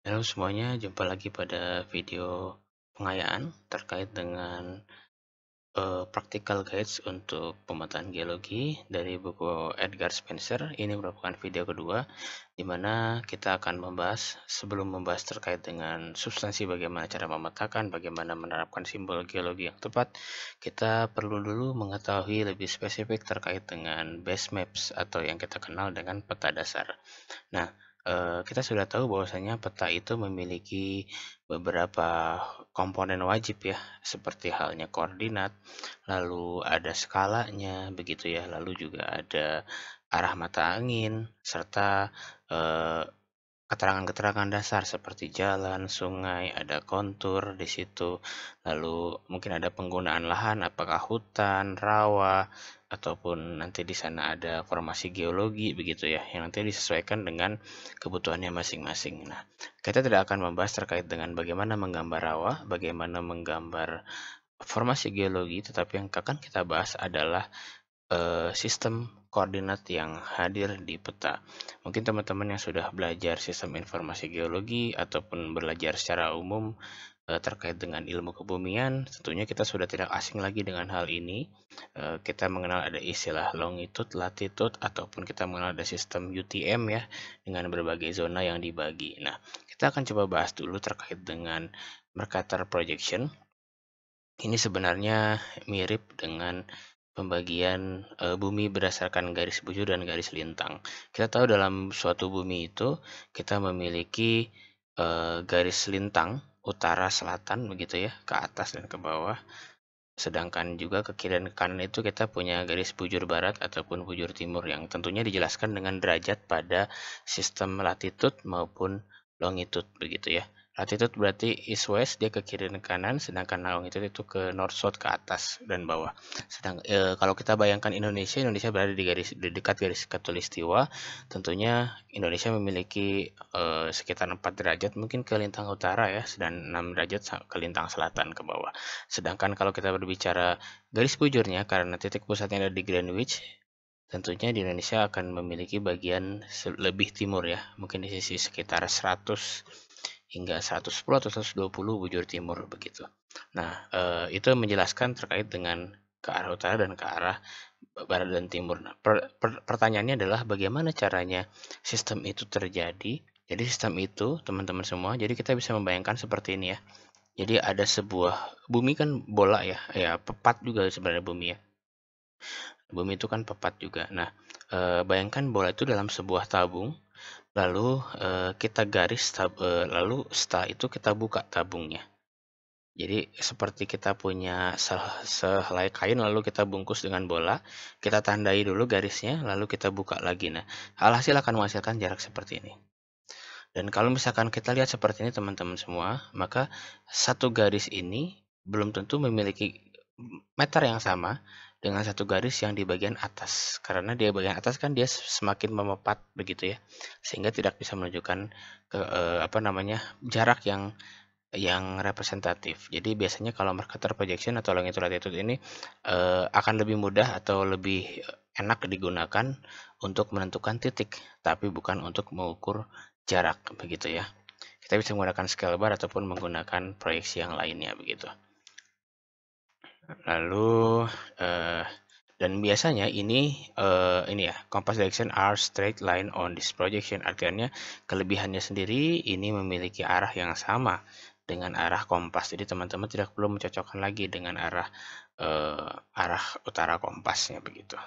Halo semuanya, jumpa lagi pada video pengayaan terkait dengan practical guides untuk pemetaan geologi dari buku Edgar Spencer. Ini merupakan video kedua di mana kita akan membahas, sebelum membahas terkait dengan substansi bagaimana cara memetakan, bagaimana menerapkan simbol geologi yang tepat, kita perlu dulu mengetahui lebih spesifik terkait dengan base maps atau yang kita kenal dengan peta dasar. Nah, kita sudah tahu bahwasanya peta itu memiliki beberapa komponen wajib ya, seperti halnya koordinat, lalu ada skalanya, begitu ya, lalu juga ada arah mata angin, serta eh, keterangan-keterangan dasar seperti jalan, sungai, ada kontur di situ, lalu mungkin ada penggunaan lahan, apakah hutan, rawa, ataupun nanti di sana ada formasi geologi begitu ya, yang nanti disesuaikan dengan kebutuhannya masing-masing. Nah, kita tidak akan membahas terkait dengan bagaimana menggambar rawa, bagaimana menggambar formasi geologi, tetapi yang akan kita bahas adalah sistem koordinat yang hadir di peta. Mungkin teman-teman yang sudah belajar sistem informasi geologi ataupun belajar secara umum terkait dengan ilmu kebumian, tentunya kita sudah tidak asing lagi dengan hal ini. Kita mengenal ada istilah longitude, latitude, ataupun kita mengenal ada sistem UTM ya, dengan berbagai zona yang dibagi. Nah, kita akan coba bahas dulu terkait dengan Mercator Projection. Ini sebenarnya mirip dengan pembagian bumi berdasarkan garis bujur dan garis lintang. Kita tahu dalam suatu bumi itu kita memiliki garis lintang utara selatan begitu ya, ke atas dan ke bawah. Sedangkan juga ke kiri dan ke kanan itu kita punya garis bujur barat ataupun bujur timur yang tentunya dijelaskan dengan derajat pada sistem latitude maupun longitude begitu ya. Latitude berarti east west, dia ke kiri dan kanan, sedangkan longitude itu ke north south, ke atas dan bawah. Kalau kita bayangkan Indonesia berada di dekat garis khatulistiwa, tentunya Indonesia memiliki sekitar 4 derajat mungkin ke lintang utara ya, dan 6 derajat ke lintang selatan ke bawah. Sedangkan kalau kita berbicara garis bujurnya, karena titik pusatnya ada di Greenwich, tentunya di Indonesia akan memiliki bagian lebih timur ya, mungkin di sisi sekitar 100 hingga 110 atau 120 bujur timur begitu. Nah, itu menjelaskan terkait dengan ke arah utara dan ke arah barat dan timur. Nah, pertanyaannya adalah bagaimana caranya sistem itu terjadi. Jadi sistem itu, teman-teman semua, jadi kita bisa membayangkan seperti ini ya. Jadi ada sebuah bumi kan bola ya, ya pepat juga sebenarnya bumi ya. Bumi itu kan pepat juga. Nah, bayangkan bola itu dalam sebuah tabung, lalu kita garis, lalu setelah itu kita buka tabungnya. Jadi seperti kita punya sehelai kain lalu kita bungkus dengan bola, kita tandai dulu garisnya, lalu kita buka lagi. Nah, alhasil akan menghasilkan jarak seperti ini. Dan kalau misalkan kita lihat seperti ini teman-teman semua, maka satu garis ini belum tentu memiliki meter yang sama dengan satu garis yang di bagian atas. Karena di bagian atas kan dia semakin memepat begitu ya, sehingga tidak bisa menunjukkan jarak yang representatif. Jadi biasanya kalau Mercator Projection atau longitude latitude ini akan lebih mudah atau lebih enak digunakan untuk menentukan titik, tapi bukan untuk mengukur jarak begitu ya. Kita bisa menggunakan scale bar ataupun menggunakan proyeksi yang lainnya begitu. Lalu dan biasanya ini ya, compass direction are straight line on this projection. Artinya kelebihannya sendiri ini memiliki arah yang sama dengan arah kompas. Jadi teman-teman tidak perlu mencocokkan lagi dengan arah utara kompasnya begitu.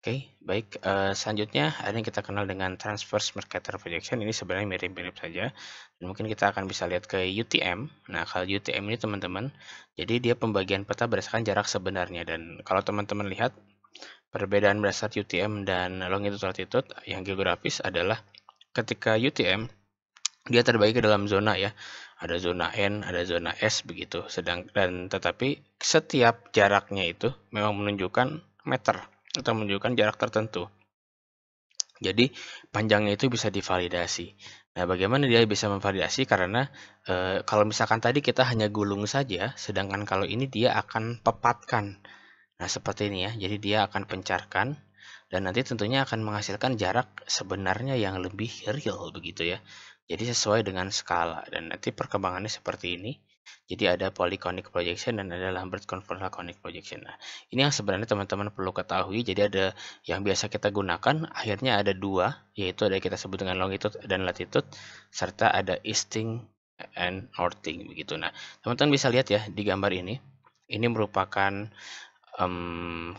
Oke, baik. Selanjutnya ada yang kita kenal dengan transverse Mercator Projection. Ini sebenarnya mirip-mirip saja. Dan mungkin kita akan bisa lihat ke UTM. Nah, kalau UTM ini teman-teman, jadi dia pembagian peta berdasarkan jarak sebenarnya. Dan kalau teman-teman lihat, perbedaan berdasar UTM dan longitude latitude yang geografis adalah ketika UTM, dia terbagi ke dalam zona ya. Ada zona N, ada zona S begitu. Tetapi setiap jaraknya itu memang menunjukkan meter atau menunjukkan jarak tertentu. Jadi panjangnya itu bisa divalidasi. Nah, bagaimana dia bisa memvalidasi? Karena kalau misalkan tadi kita hanya gulung saja, sedangkan kalau ini dia akan pepatkan. Nah, seperti ini ya. Jadi dia akan pencarkan, dan nanti tentunya akan menghasilkan jarak sebenarnya yang lebih real begitu ya. Jadi sesuai dengan skala, dan nanti perkembangannya seperti ini. Jadi ada polyconic projection dan ada Lambert conformal conic projection. Nah, ini yang sebenarnya teman-teman perlu ketahui. Jadi ada yang biasa kita gunakan, akhirnya ada dua, yaitu ada yang kita sebut dengan longitude dan latitude, serta ada easting and northing begitu. Nah, teman-teman bisa lihat ya di gambar ini. Ini merupakan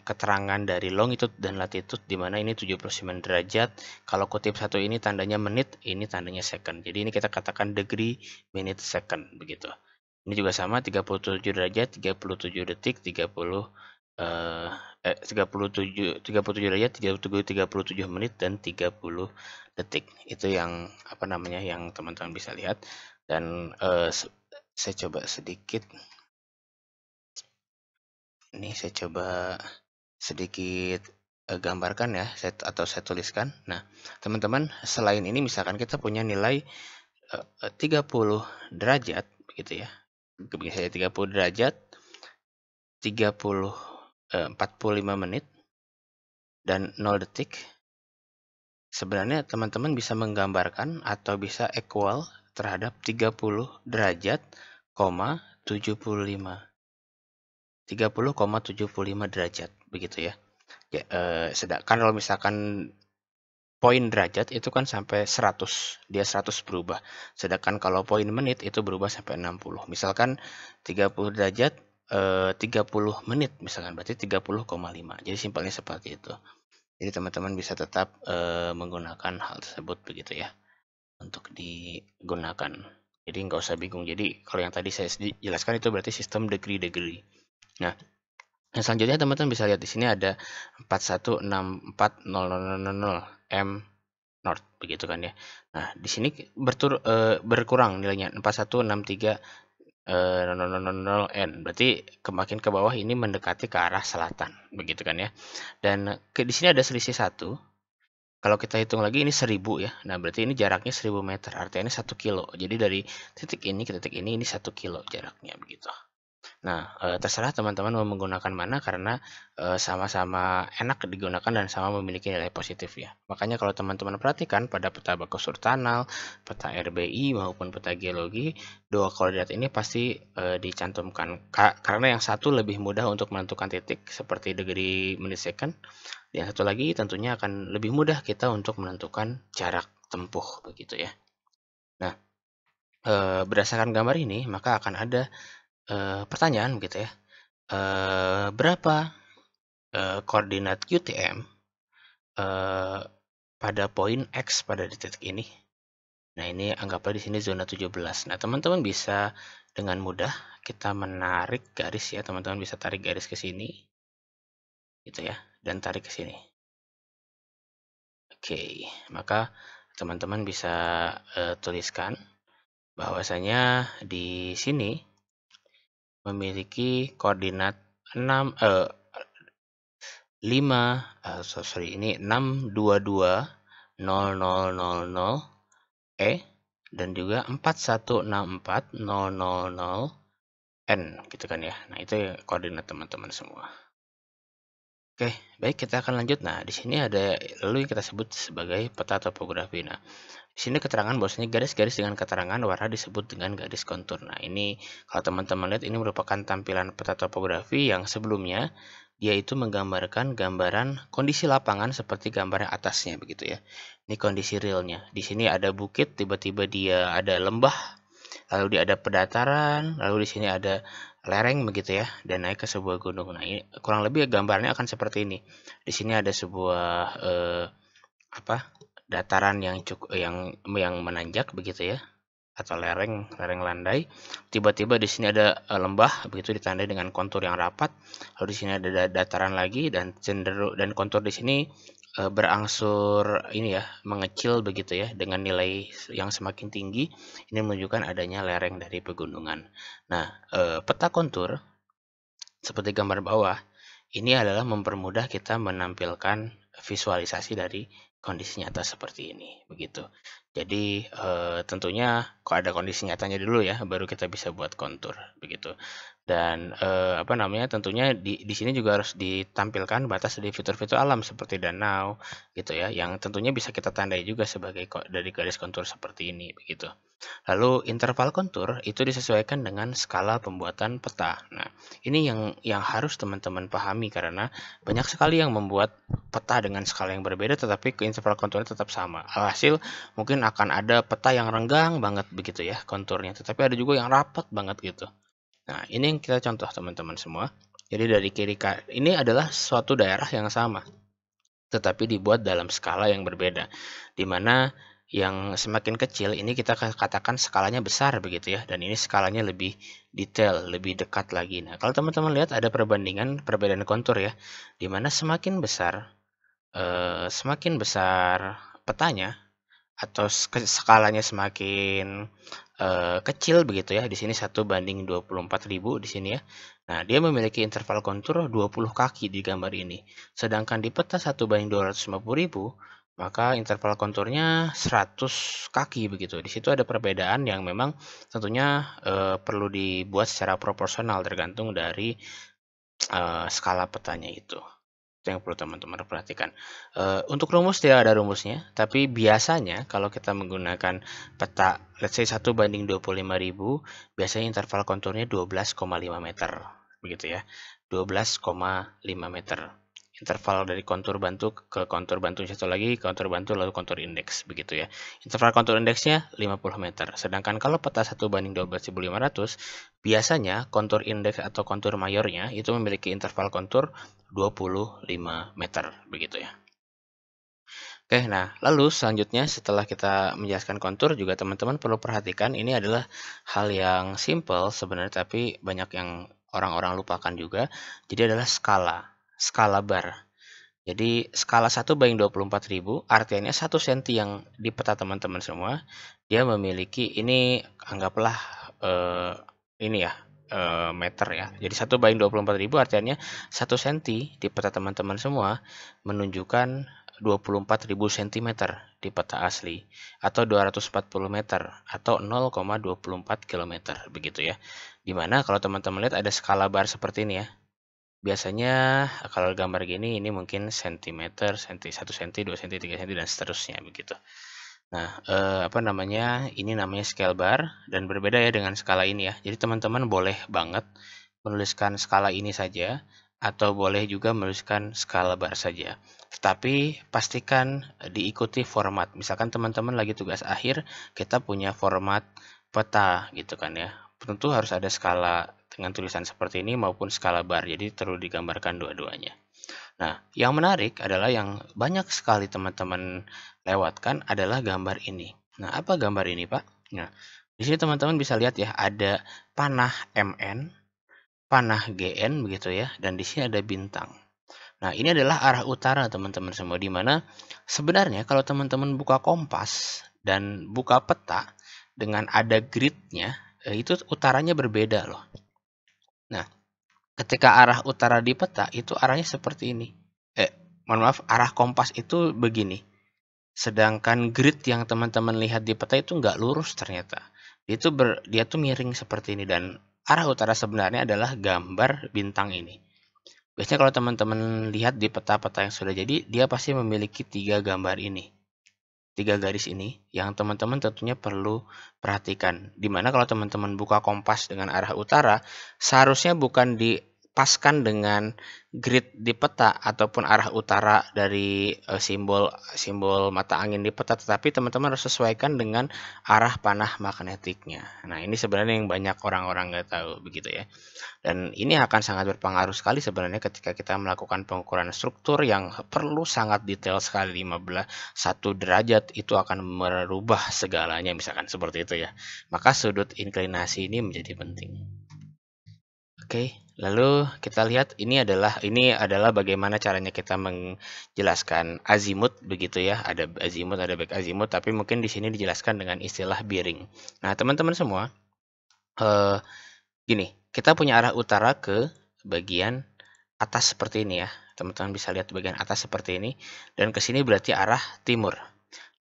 keterangan dari longitude dan latitude, di mana ini 79 derajat. Kalau kutip satu ini tandanya menit, ini tandanya second. Jadi ini kita katakan degree, minute, second begitu. Ini juga sama, 37 derajat, 37 detik, 37 derajat, 37 menit, dan 30 detik. Itu yang apa namanya yang teman-teman bisa lihat. Dan saya coba sedikit. Ini saya coba sedikit gambarkan ya, atau saya tuliskan. Nah, teman-teman, selain ini misalkan kita punya nilai 30 derajat begitu ya. Misalnya 30 derajat, 45 menit, dan 0 detik. Sebenarnya teman-teman bisa menggambarkan atau bisa equal terhadap 30 derajat, 75 derajat begitu ya. Sedangkan kalau misalkan poin derajat itu kan sampai 100, dia 100 berubah. Sedangkan kalau poin menit itu berubah sampai 60. Misalkan 30 derajat 30 menit misalkan, berarti 30,5. Jadi simpelnya seperti itu. Jadi teman-teman bisa tetap menggunakan hal tersebut begitu ya untuk digunakan. Jadi nggak usah bingung. Jadi kalau yang tadi saya jelaskan itu berarti sistem degree. Nah, yang selanjutnya teman-teman bisa lihat di sini ada 41640000 M North begitu kan ya. Nah, di sini berkurang nilainya 41630000 N. Berarti makin ke bawah ini mendekati ke arah selatan begitu kan ya. Dan di sini ada selisih 1. Kalau kita hitung lagi ini 1000 ya. Nah, berarti ini jaraknya 1000 meter. Artinya 1 kilo. Jadi dari titik ini ke titik ini 1 kilo jaraknya begitu. Nah, terserah teman-teman mau menggunakan mana, karena sama-sama enak digunakan dan sama memiliki nilai positif ya. Makanya kalau teman-teman perhatikan pada peta baku surtanal, peta RBI maupun peta geologi, dua koordinat ini pasti dicantumkan. Karena yang satu lebih mudah untuk menentukan titik seperti degree, menit, second. Yang satu lagi tentunya akan lebih mudah kita untuk menentukan jarak tempuh begitu ya. Nah, berdasarkan gambar ini maka akan ada pertanyaan begitu ya, berapa koordinat UTM pada poin X pada titik ini. Nah, ini anggaplah di sini zona 17. Nah, teman-teman bisa dengan mudah kita menarik garis ya, teman-teman bisa tarik garis ke sini gitu ya, dan tarik ke sini. Oke, maka teman-teman bisa tuliskan bahwasanya di sini memiliki koordinat 6220000 dan juga 41640000 N gitu kan ya. Nah, itu koordinat teman-teman semua. Oke, baik, kita akan lanjut. Nah, di sini ada lalu yang kita sebut sebagai peta topografi. Nah, di sini keterangan bahwasanya garis-garis dengan keterangan warna disebut dengan garis kontur. Nah, ini kalau teman-teman lihat ini merupakan tampilan peta topografi yang sebelumnya dia itu menggambarkan gambaran kondisi lapangan seperti gambar yang atasnya begitu ya. Ini kondisi realnya. Di sini ada bukit, tiba-tiba dia ada lembah, lalu dia ada pedataran, lalu di sini ada lereng begitu ya, dan naik ke sebuah gunung. Nah, ini kurang lebih gambarnya akan seperti ini. Di sini ada sebuah dataran yang menanjak begitu ya, atau lereng landai. Tiba-tiba di sini ada lembah begitu ditandai dengan kontur yang rapat. Lalu di sini ada dataran lagi dan kontur di sini berangsur ini ya, mengecil begitu ya, dengan nilai yang semakin tinggi. Ini menunjukkan adanya lereng dari pegunungan. Nah, peta kontur seperti gambar bawah ini adalah mempermudah kita menampilkan visualisasi dari kondisi nyata seperti ini begitu. Jadi tentunya kok ada kondisi nyatanya dulu ya, baru kita bisa buat kontur begitu. Dan apa namanya, tentunya di sini juga harus ditampilkan batas dari fitur-fitur alam seperti danau gitu ya, yang tentunya bisa kita tandai juga sebagai dari garis kontur seperti ini begitu. Lalu interval kontur itu disesuaikan dengan skala pembuatan peta. Nah, ini yang harus teman-teman pahami karena banyak sekali yang membuat peta dengan skala yang berbeda tetapi ke interval konturnya tetap sama. Alhasil mungkin akan ada peta yang renggang banget begitu ya konturnya, tetapi ada juga yang rapat banget gitu. Nah, ini yang kita contoh teman-teman semua. Jadi dari kiri ke ini adalah suatu daerah yang sama tetapi dibuat dalam skala yang berbeda, di mana yang semakin kecil ini kita katakan skalanya besar begitu ya, dan ini skalanya lebih detail, lebih dekat lagi. Nah, kalau teman-teman lihat ada perbedaan kontur ya, di mana semakin besar petanya atau skalanya semakin kecil begitu ya. Di sini 1:24.000 di sini ya. Nah, dia memiliki interval kontur 20 kaki di gambar ini. Sedangkan di peta 1:250.000, maka interval konturnya 100 kaki begitu. Di situ ada perbedaan yang memang tentunya perlu dibuat secara proporsional tergantung dari skala petanya itu. Itu yang perlu teman-teman perhatikan. Untuk rumus tidak ada rumusnya, tapi biasanya kalau kita menggunakan peta let's say 1:25.000, biasanya interval konturnya 12,5 meter begitu ya. 12,5 meter. Interval dari kontur bantu ke kontur bantu satu lagi, kontur bantu lalu kontur indeks begitu ya. Interval kontur indeksnya 50 meter. Sedangkan kalau peta 1:12.500, biasanya kontur indeks atau kontur mayornya itu memiliki interval kontur 25 meter begitu ya. Oke, nah lalu selanjutnya setelah kita menjelaskan kontur juga teman-teman perlu perhatikan ini adalah hal yang simple sebenarnya tapi banyak yang orang-orang lupakan juga. Jadi adalah skala bar. Jadi skala 1:24.000 artinya 1 cm yang di peta teman-teman semua dia memiliki ini anggaplah ini ya meter ya. Jadi 1:24.000 artinya 1 cm di peta teman-teman semua menunjukkan 24.000 cm di peta asli atau 240 meter atau 0,24 km begitu ya. Dimana kalau teman-teman lihat ada skala bar seperti ini ya. Biasanya kalau gambar gini ini mungkin sentimeter, 1 cm, 2 cm, 3 cm dan seterusnya begitu. Nah, apa namanya? Ini namanya scale bar dan berbeda ya dengan skala ini ya. Jadi teman-teman boleh banget menuliskan skala ini saja atau boleh juga menuliskan skala bar saja. Tetapi pastikan diikuti format. Misalkan teman-teman lagi tugas akhir, kita punya format peta gitu kan ya. Tentu harus ada skala dengan tulisan seperti ini maupun skala bar. Jadi perlu digambarkan dua-duanya. Nah, yang menarik adalah yang banyak sekali teman-teman lewatkan adalah gambar ini. Nah, apa gambar ini, Pak? Nah, di sini teman-teman bisa lihat ya, ada panah MN, panah GN begitu ya, dan di sini ada bintang. Nah, ini adalah arah utara teman-teman semua, di mana sebenarnya kalau teman-teman buka kompas dan buka peta dengan ada gridnya, itu utaranya berbeda loh. Nah, ketika arah utara di peta itu arahnya seperti ini. Mohon maaf, arah kompas itu begini. Sedangkan grid yang teman-teman lihat di peta itu nggak lurus ternyata. Dia tuh miring seperti ini dan arah utara sebenarnya adalah gambar bintang ini. Biasanya kalau teman-teman lihat di peta-peta yang sudah jadi, dia pasti memiliki 3 gambar ini. 3 garis ini yang teman-teman tentunya perlu perhatikan. Dimana kalau teman-teman buka kompas dengan arah utara, seharusnya bukan dipaskan dengan grid di peta ataupun arah utara dari simbol mata angin di peta, tetapi teman-teman harus sesuaikan dengan arah panah magnetiknya. Nah, ini sebenarnya yang banyak orang-orang nggak tahu begitu ya. Dan ini akan sangat berpengaruh sekali sebenarnya ketika kita melakukan pengukuran struktur yang perlu sangat detail sekali. 1 derajat itu akan merubah segalanya misalkan seperti itu ya. Maka sudut inklinasi ini menjadi penting. Oke, lalu kita lihat ini adalah bagaimana caranya kita menjelaskan azimut begitu ya. Ada azimut, ada back azimut, tapi mungkin di sini dijelaskan dengan istilah bearing. Nah, teman-teman semua, gini, kita punya arah utara ke bagian atas seperti ini ya. Teman-teman bisa lihat bagian atas seperti ini dan ke sini berarti arah timur.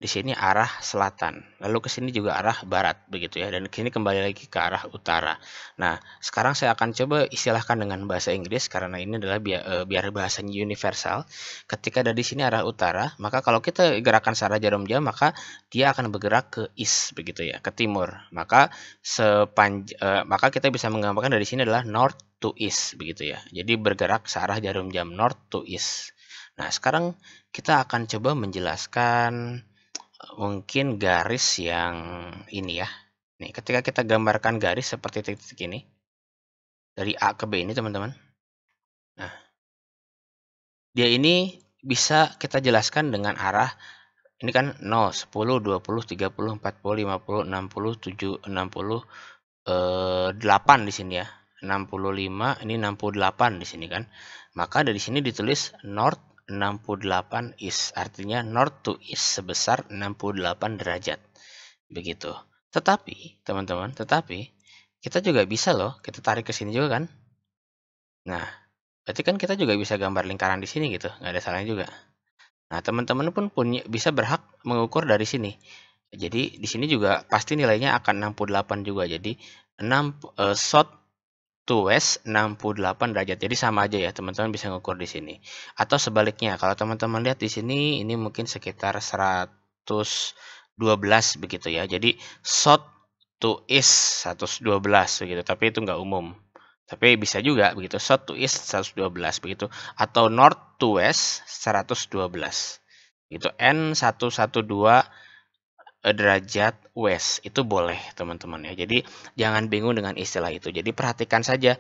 di sini arah selatan, lalu ke sini juga arah barat begitu ya, dan ke sini kembali lagi ke arah utara. Nah, sekarang saya akan coba istilahkan dengan bahasa Inggris karena ini adalah biar bahasanya universal. Ketika ada di sini arah utara, maka kalau kita gerakan searah jarum jam, maka dia akan bergerak ke east begitu ya, ke timur. Maka maka kita bisa menggambarkan dari sini adalah north to east begitu ya. Jadi bergerak searah jarum jam north to east. Nah, sekarang kita akan coba menjelaskan mungkin garis yang ini ya. Nih, ketika kita gambarkan garis seperti titik-titik ini dari A ke B ini teman-teman. Nah, dia ini bisa kita jelaskan dengan arah ini kan 0, 10, 20, 30, 40, 50, 60, 7, 60, 8 di sini ya. 65, ini 68 di sini kan. Maka dari sini ditulis north 68 east, artinya north to east sebesar 68 derajat. Begitu. Tetapi, teman-teman, kita juga bisa loh, kita tarik ke sini juga kan. Nah, berarti kan kita juga bisa gambar lingkaran di sini gitu, nggak ada salahnya juga. Nah, teman-teman pun bisa berhak mengukur dari sini. Jadi, di sini juga pasti nilainya akan 68 juga. Jadi, south to west 68 derajat. Jadi sama aja ya, teman-teman bisa mengukur di sini. Atau sebaliknya, kalau teman-teman lihat di sini, ini mungkin sekitar 112 begitu ya. Jadi south to east 112 begitu, tapi itu nggak umum. Tapi bisa juga begitu, south to east 112 begitu, atau north to west 112. Itu N112 derajat west itu boleh teman-teman ya. Jadi jangan bingung dengan istilah itu. Jadi perhatikan saja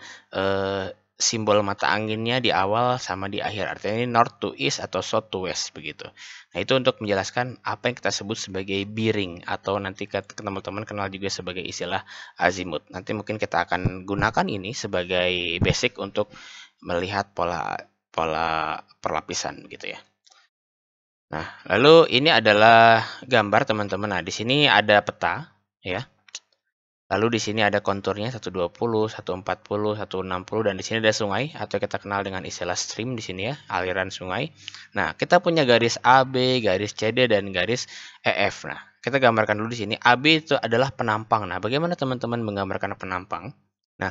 simbol mata anginnya di awal sama di akhir. Artinya ini north to east atau south to west begitu. Nah, itu untuk menjelaskan apa yang kita sebut sebagai bearing atau nanti teman-teman kenal juga sebagai istilah azimut. Nanti mungkin kita akan gunakan ini sebagai basic untuk melihat pola perlapisan gitu ya. Nah, lalu ini adalah gambar teman-teman. Nah, di sini ada peta ya. Lalu di sini ada konturnya 120, 140, 160 dan di sini ada sungai atau kita kenal dengan istilah stream di sini ya, aliran sungai. Nah, kita punya garis AB, garis CD dan garis EF. Nah, kita gambarkan dulu di sini. AB itu adalah penampang. Nah, bagaimana teman-teman menggambarkan penampang? Nah,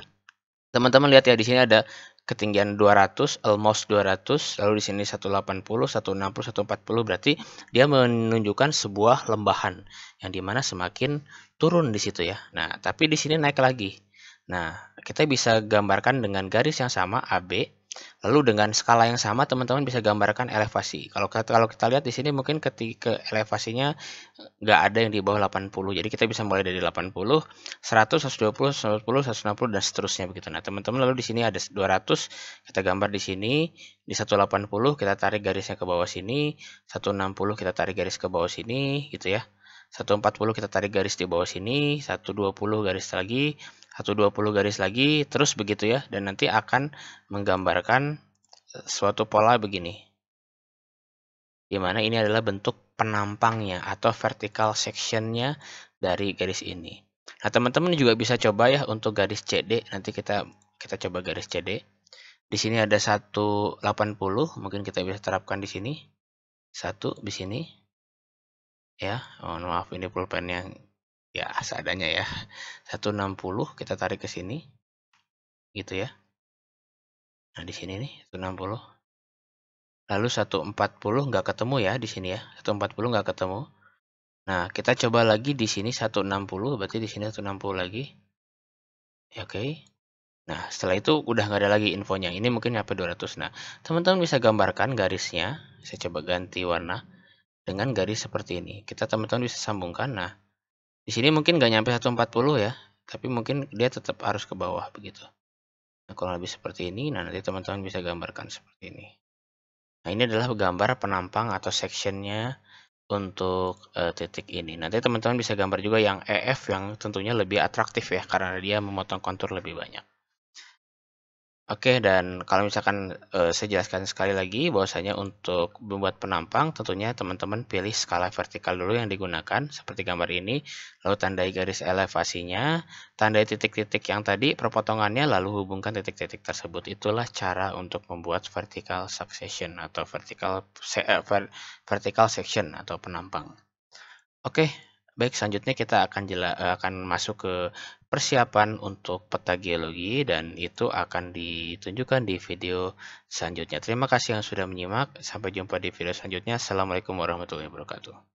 teman-teman lihat ya di sini ada ketinggian 200, almost 200, lalu di sini 180, 160, 140 berarti dia menunjukkan sebuah lembahan yang dimana semakin turun di situ ya. Nah, tapi di sini naik lagi. Nah, kita bisa gambarkan dengan garis yang sama AB. Lalu dengan skala yang sama teman-teman bisa gambarkan elevasi. Kalau kita lihat di sini mungkin ketika elevasinya nggak ada yang di bawah 80. Jadi kita bisa mulai dari 80, 100, 120, 140, 160 dan seterusnya begitu. Nah, teman-teman lalu di sini ada 200, kita gambar di sini, di 180 kita tarik garisnya ke bawah sini, 160 kita tarik garis ke bawah sini gitu ya. 140 kita tarik garis di bawah sini, 120 garis lagi, 120 garis lagi, terus begitu ya. Dan nanti akan menggambarkan suatu pola begini. Dimana ini adalah bentuk penampangnya atau vertical sectionnya dari garis ini. Nah, teman-teman juga bisa coba ya untuk garis CD. Nanti kita coba garis CD. Di sini ada 180, mungkin kita bisa terapkan di sini. 1 di sini. Ya, maaf ini pulpen yang ya seadanya ya. 160 kita tarik ke sini. Gitu ya. Nah, di sini nih 160. Lalu 140 nggak ketemu ya di sini ya. 140 nggak ketemu. Nah, kita coba lagi di sini 160, berarti di sini 160 lagi. Ya, oke. Nah, setelah itu udah nggak ada lagi infonya. Ini mungkin sampai 200. Nah, teman-teman bisa gambarkan garisnya. Saya coba ganti warna dengan garis seperti ini. Kita teman-teman bisa sambungkan. Nah, di sini mungkin nggak nyampe 140 ya, tapi mungkin dia tetap harus ke bawah begitu. Nah, kurang lebih seperti ini. Nah, nanti teman-teman bisa gambarkan seperti ini. Nah, ini adalah gambar penampang atau sectionnya untuk titik ini. Nanti teman-teman bisa gambar juga yang EF yang tentunya lebih atraktif ya, karena dia memotong kontur lebih banyak. Oke, dan kalau misalkan saya jelaskan sekali lagi bahwasanya untuk membuat penampang tentunya teman-teman pilih skala vertikal dulu yang digunakan seperti gambar ini, lalu tandai garis elevasinya, tandai titik-titik yang tadi perpotongannya, lalu hubungkan titik-titik tersebut. Itulah cara untuk membuat vertical succession atau vertical section atau penampang. Oke, baik, selanjutnya kita akan masuk ke persiapan untuk peta geologi dan itu akan ditunjukkan di video selanjutnya. Terima kasih yang sudah menyimak, sampai jumpa di video selanjutnya. Assalamualaikum warahmatullahi wabarakatuh.